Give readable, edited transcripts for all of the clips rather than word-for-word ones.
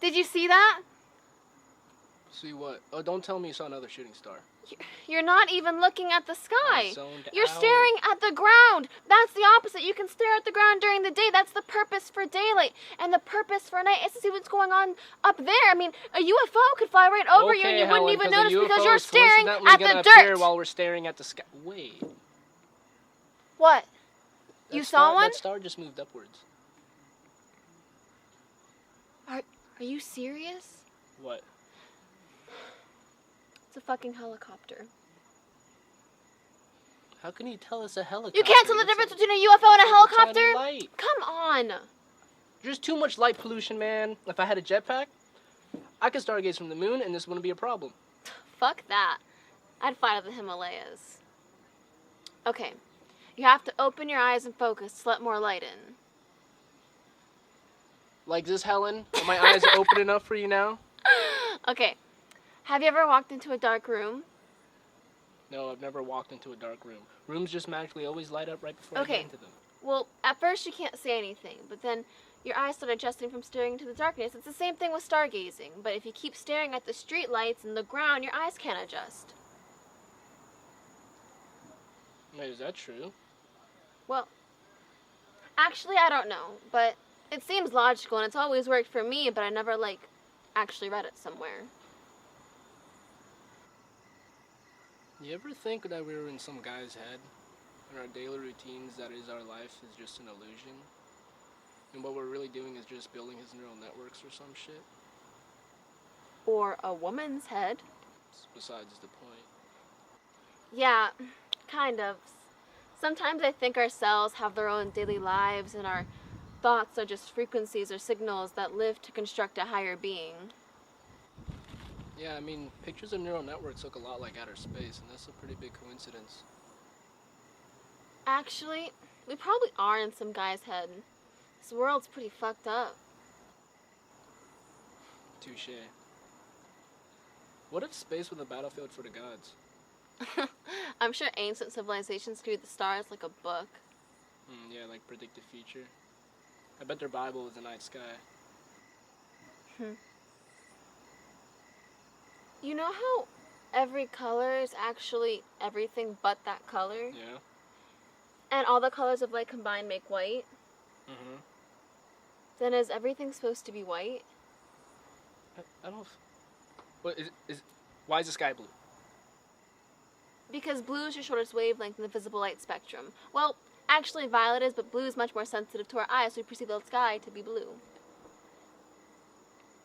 Did you see that? See what? Oh, don't tell me you saw another shooting star. You're not even looking at the sky. I zoned You're out. staring at the ground. That's the opposite. You can stare at the ground during the day. That's the purpose for daylight. And the purpose for night is to see what's going on up there. I mean, a UFO could fly right over you and you wouldn't even notice because you're staring at the dirt. While we're staring at the sky. Wait. What? You saw one? That star just moved upwards. Are you serious? What? It's a fucking helicopter. How can you tell it's a helicopter? You can't tell the difference between a UFO and a helicopter? Light. Come on. There's too much light pollution, man. If I had a jetpack, I could stargaze from the moon and this wouldn't be a problem. Fuck that. I'd fly to the Himalayas. Okay. You have to open your eyes and focus to let more light in. Like this, Helen? Are my eyes open enough for you now? Okay. Have you ever walked into a dark room? No, I've never walked into a dark room. Rooms just magically always light up right before I get into them. Well, at first you can't see anything, but then your eyes start adjusting from staring into the darkness. It's the same thing with stargazing, but if you keep staring at the street lights and the ground, your eyes can't adjust. Wait, is that true? Well, actually I don't know, but it seems logical and it's always worked for me, but I never, actually read it somewhere. You ever think that we were in some guy's head? And our daily routines, that is our life, is just an illusion? And what we're really doing is just building his neural networks or some shit? Or a woman's head. Besides the point. Yeah, kind of. Sometimes I think our cells have their own daily lives and our thoughts are just frequencies or signals that live to construct a higher being. Yeah, I mean, pictures of neural networks look a lot like outer space, and that's a pretty big coincidence. Actually, we probably are in some guy's head. This world's pretty fucked up. Touche. What if space was a battlefield for the gods? I'm sure ancient civilizations could read the stars like a book. Yeah, like predict the future. I bet their Bible was the night sky. You know how every color is actually everything but that color? Yeah. And all the colors of light combined make white? Mm-hmm. Then is everything supposed to be white? I don't... What is... Why is the sky blue? Because blue is your shortest wavelength in the visible light spectrum. Well, actually violet is, but blue is much more sensitive to our eyes, so we perceive the sky to be blue.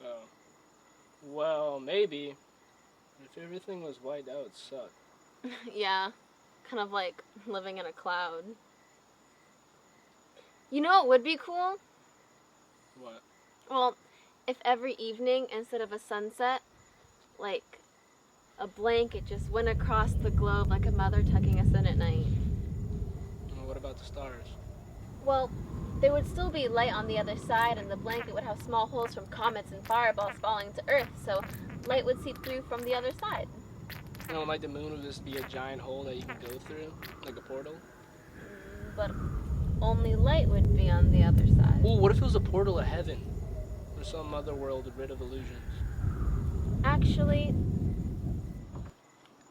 Oh. Well, maybe. If everything was white, that would suck. Yeah, kind of like living in a cloud. You know what would be cool? What? Well, if every evening, instead of a sunset, a blanket just went across the globe like a mother tucking us in at night. Well, what about the stars? Well, there would still be light on the other side, and the blanket would have small holes from comets and fireballs falling to Earth, so light would seep through from the other side. You know, like the moon would just be a giant hole that you can go through, like a portal? But only light would be on the other side. Ooh, what if it was a portal of heaven? Or some other world rid of illusions? Actually,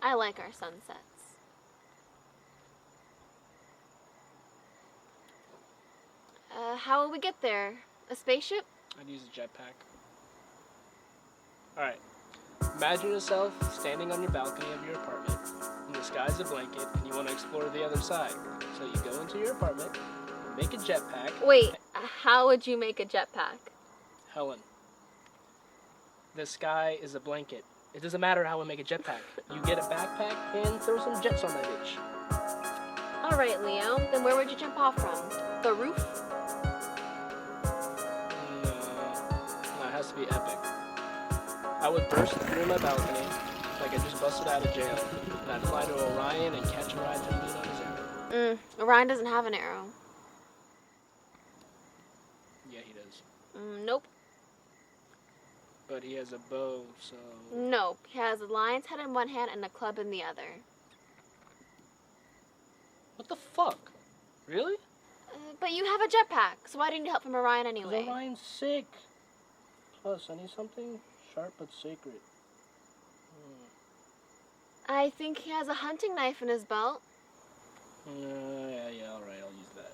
I like our sunsets. How will we get there? A spaceship? I'd use a jetpack. Alright. Imagine yourself standing on your balcony of your apartment, and the sky's a blanket, and you want to explore the other side. So you go into your apartment, make a jetpack. Wait, how would you make a jetpack? Helen, the sky is a blanket. It doesn't matter how we make a jetpack. You get a backpack and throw some jets on that bitch. Alright, Leo, then where would you jump off from? The roof? No, it has to be epic. I would burst through my balcony, like I just busted out of jail, and I'd fly to Orion and catch a ride to the moon on his arrow. Orion doesn't have an arrow. Yeah, he does. Nope. But he has a bow, so... Nope. He has a lion's head in one hand and a club in the other. What the fuck? Really? But you have a jetpack, so why do you need help from Orion anyway? Orion's sick. Plus, I need something sharp but sacred. I think he has a hunting knife in his belt. Yeah, alright, I'll use that.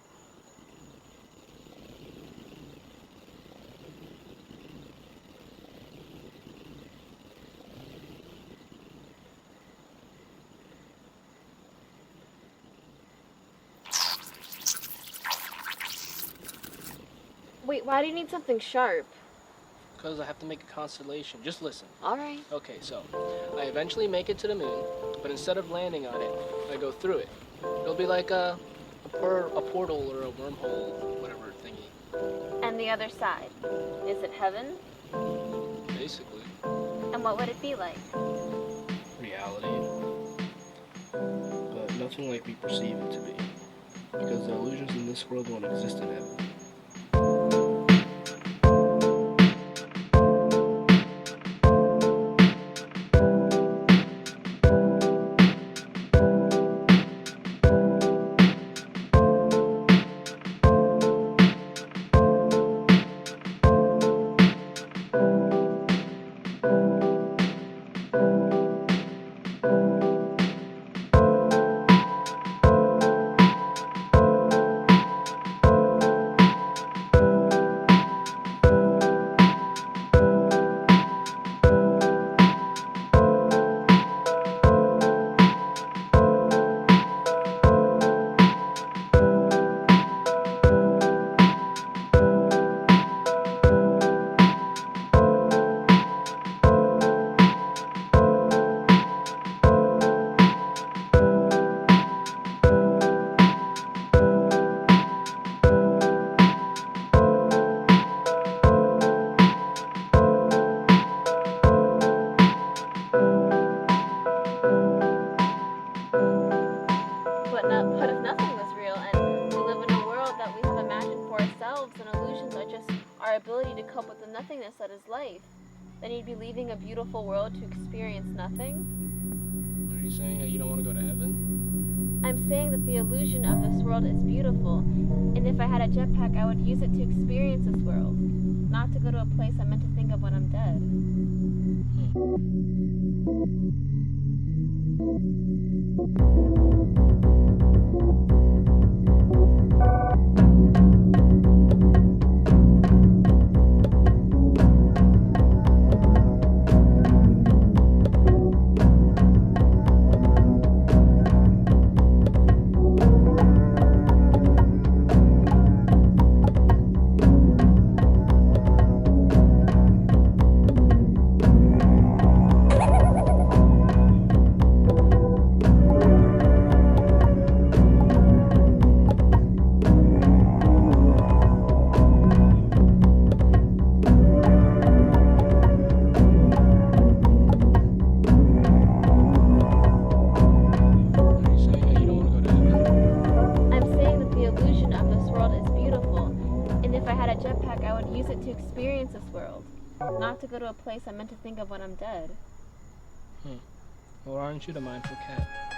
Wait, why do you need something sharp? Because I have to make a constellation. Just listen. Alright. Okay, so I eventually make it to the moon, but instead of landing on it, I go through it. It'll be like a portal or a wormhole, whatever thingy. And the other side? Is it heaven? Basically. And what would it be like? Reality. But nothing like we perceive it to be. Because the illusions in this world won't exist in heaven. But if nothing was real and we live in a world that we have imagined for ourselves and illusions are just our ability to cope with the nothingness that is life, then you'd be leaving a beautiful world to experience nothing? Are you saying that you don't want to go to heaven? I'm saying that the illusion of this world is beautiful, and if I had a jetpack, I would use it to experience this world, not to go to a place I'm meant to think of when I'm dead. Use it to experience this world, not to go to a place I'm meant to think of when I'm dead. Well, aren't you the mindful cat?